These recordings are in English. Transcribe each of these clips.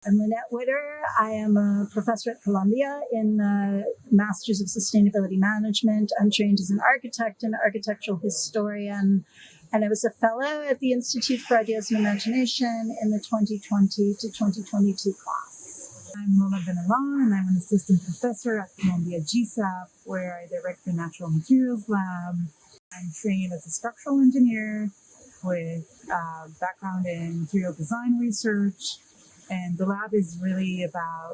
I'm Lynnette Widder. I am a professor at Columbia in the Masters of Sustainability Management. I'm trained as an architect and architectural historian, and I was a fellow at the Institute for Ideas and Imagination in the 2020 to 2022 class. I'm Lola Ben-Alon, and I'm an assistant professor at Columbia GSAPP, where I direct the Natural Materials Lab. I'm trained as a structural engineer with a background in material design research. And the lab is really about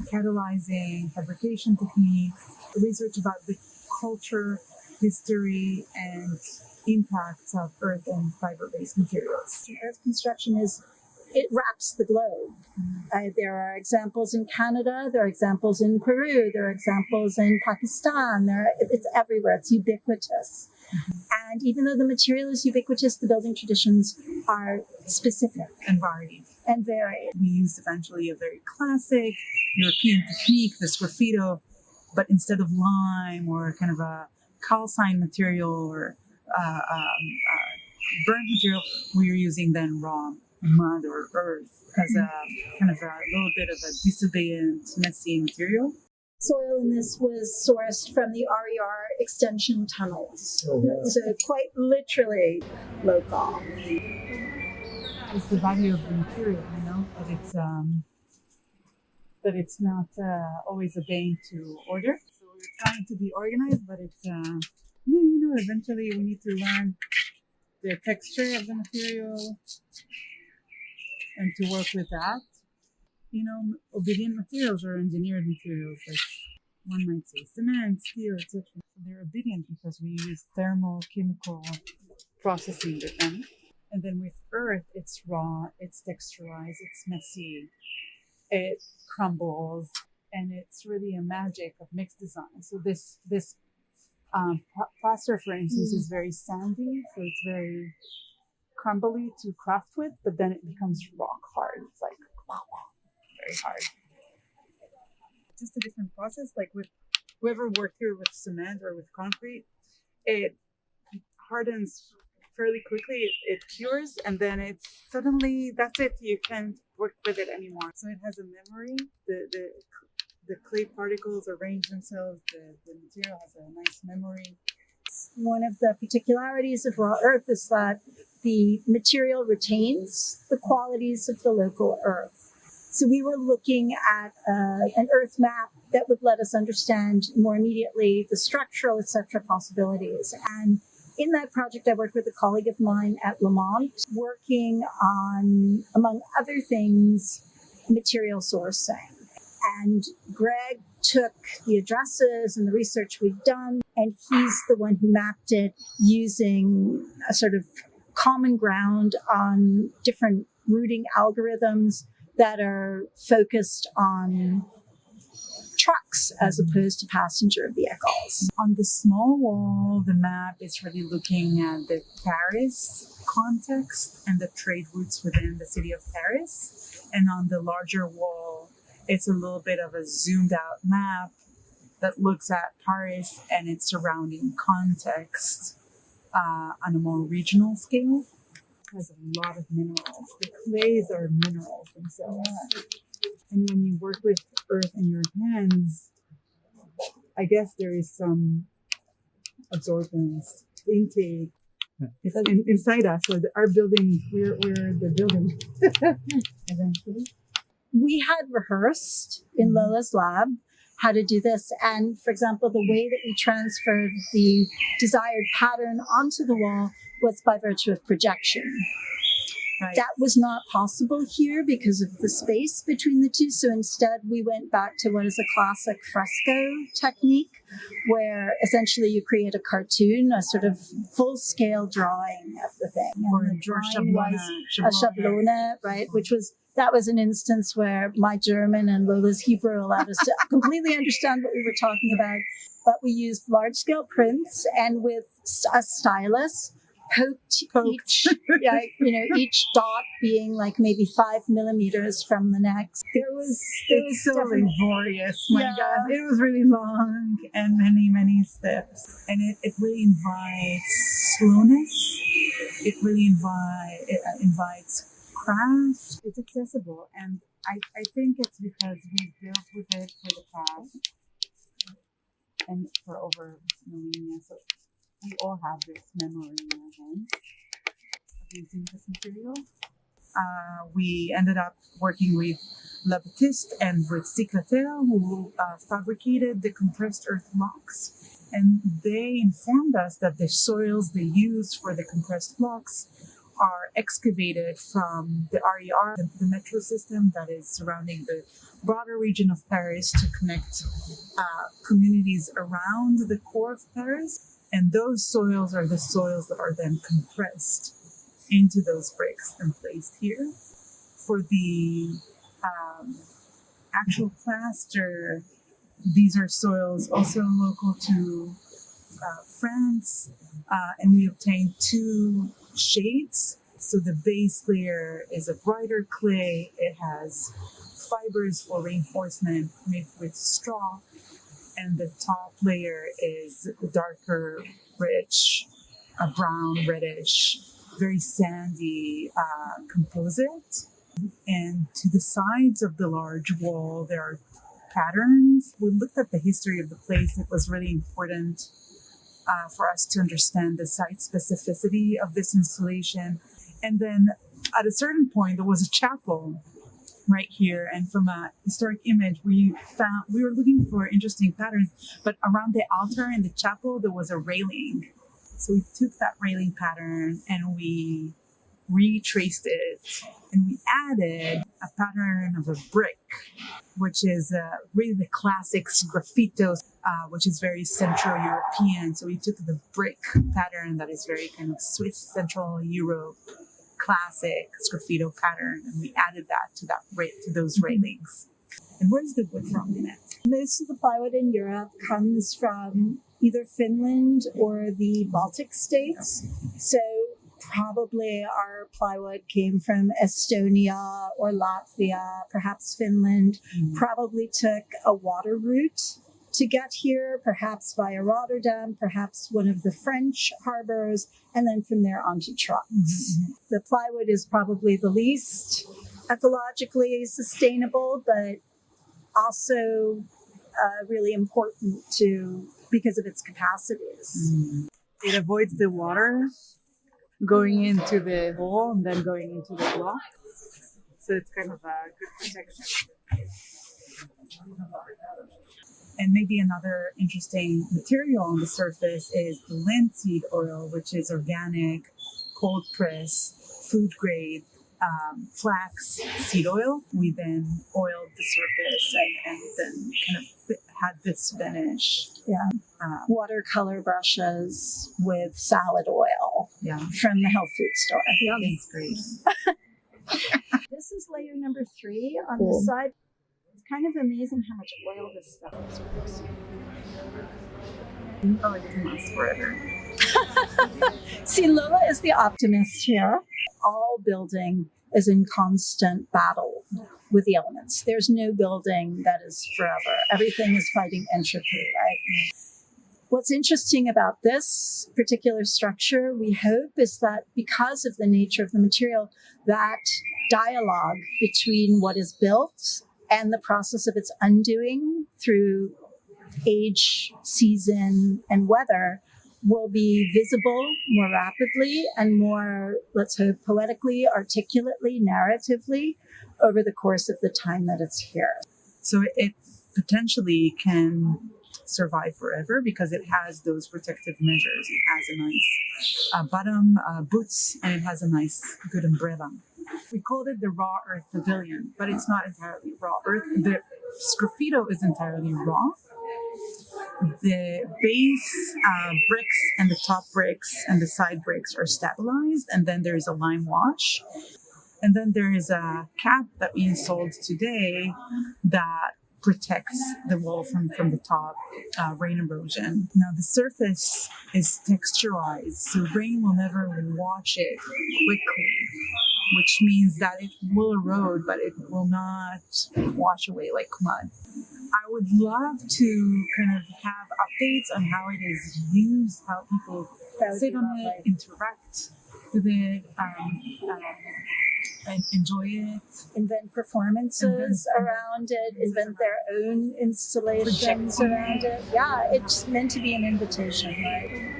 catalyzing fabrication techniques, research about the culture, history, and impacts of earth and fiber-based materials. Earth construction it wraps the globe. There are examples in Canada, there are examples in Peru, there are examples in Pakistan. It's everywhere, it's ubiquitous. And even though the material is ubiquitous, the building traditions are specific And varied. and varied. We used eventually a very classic European technique, the Sgraffito, but instead of lime or kind of a calcine material or burnt material, we are using then raw mud or earth as a kind of a little bit of a disobedient, messy material. Soil in this was sourced from the RER extension tunnels. Oh, wow. So quite literally local. It's the value of the material, but it's not always obeying to order. So we're trying to be organized, but it's eventually we need to learn the texture of the material and to work with that. Obedient materials are engineered materials, like one might say cement, steel, etc. So they're obedient because we use thermochemical processing with them. And then with earth, it's raw, it's texturized, it's messy, it crumbles, and it's really a magic of mixed design. So this plaster, for instance, is very sandy, so it's very crumbly to craft with, but then it becomes rock hard. It's like very hard. Just a different process. Like with whoever worked here with cement or with concrete, it hardens fairly quickly. It cures, and then it's suddenly that's it. You can't work with it anymore. So it has a memory. The clay particles arrange themselves. The material has a nice memory. One of the particularities of raw earth is that the material retains the qualities of the local earth. So we were looking at an earth map that would let us understand more immediately the structural, etc. possibilities. And in that project, I worked with a colleague of mine at Lamont, working on, among other things, material sourcing. And Greg took the addresses and the research we'd done, and he's the one who mapped it using a sort of common ground on different routing algorithms that are focused on trucks as opposed to passenger vehicles. On the small wall, the map is really looking at the Paris context and the trade routes within the city of Paris. And on the larger wall, it's a little bit of a zoomed out map that looks at Paris and its surrounding context on a more regional scale. It has a lot of minerals. The clays are minerals themselves. And when you work with earth in your hands, I guess there is some absorbance, intake inside us. So our building, we're the building eventually. We had rehearsed in Lola's lab how to do this. And for example, the way that we transferred the desired pattern onto the wall was by virtue of projection. Right. That was not possible here because of the space between the two. So instead, we went back to what is a classic fresco technique, where essentially you create a cartoon, a sort of full-scale drawing of the thing. Or And the drawing was a schablone, right? That was an instance where my German and Lola's Hebrew allowed us to completely understand what we were talking about. But we used large-scale prints, and with a stylus, poked. Each dot being like maybe 5 millimeters from the next. It's so laborious. My God, it was really long and many steps, and it really invites slowness. It really invites craft. It's accessible, and I think it's because we've built with it for the past and for over millennia. So we all have this memory in our hands of using this material. We ended up working with La Baptiste and with Sgraffito, who fabricated the compressed earth blocks. And they informed us that the soils they use for the compressed blocks are excavated from the RER, the metro system that is surrounding the broader region of Paris to connect communities around the core of Paris. And those soils are the soils that are then compressed into those bricks and placed here. For the actual plaster, these are soils also local to France, and we obtained two shades. So the base layer is a brighter clay. It has fibers for reinforcement made with straw, and the top layer is a darker, rich, brown, reddish, very sandy composite. And to the sides of the large wall, there are patterns. We looked at the history of the place. It was really important for us to understand the site specificity of this installation. And then at a certain point, there was a chapel right here. And from a historic image, we were looking for interesting patterns, but around the altar in the chapel, there was a railing. So we took that railing pattern and we retraced it, and we added a pattern of a brick, which is really the classic Sgraffito, which is very Central European. So we took the brick pattern that is very kind of Swiss Central Europe classic Sgraffito pattern, and we added that to those railings. And where's the wood from, Lynnette? Most of the plywood in Europe comes from either Finland or the Baltic states. So probably our plywood came from Estonia or Latvia, perhaps Finland. Probably took a water route to get here, perhaps via Rotterdam, perhaps one of the French harbors, and then from there onto trucks. The plywood is probably the least ecologically sustainable, but also really important because of its capacities. It avoids the water going into the hole and then going into the block. So it's kind of a good protection. And maybe another interesting material on the surface is the linseed oil, which is organic, cold press, food grade flax seed oil. We then oiled the surface and then kind of had this finish. Yeah. Watercolor brushes with salad oil from the health food store. Thanks, great. This is layer number 3 on the side. It's kind of amazing how much oil this stuff is. Oh, it can last forever. See, Lola is the optimist here. All building is in constant battle with the elements. There's no building that is forever. Everything is fighting entropy, right? What's interesting about this particular structure, we hope, is that because of the nature of the material, that dialogue between what is built and the process of its undoing through age, season, and weather will be visible more rapidly and more, let's hope, poetically, articulately, narratively over the course of the time that it's here. So it potentially can survive forever because it has those protective measures. It has a nice bottom, boots, and it has a nice, good umbrella. We called it the Raw Earth Pavilion, but it's not entirely raw earth. The Sgraffito is entirely raw. The base bricks and the top bricks and the side bricks are stabilized, and then there's a lime wash. And then there is a cap that we installed today that protects the wall from the top rain erosion. Now the surface is texturized, so rain will never wash it quickly, which means that it will erode, but it will not wash away like mud. I would love to kind of have updates on how it is used, how people sit on it, interact with it. and enjoy it. Invent performances around it, invent their own installations around it. Yeah, it's meant to be an invitation, right?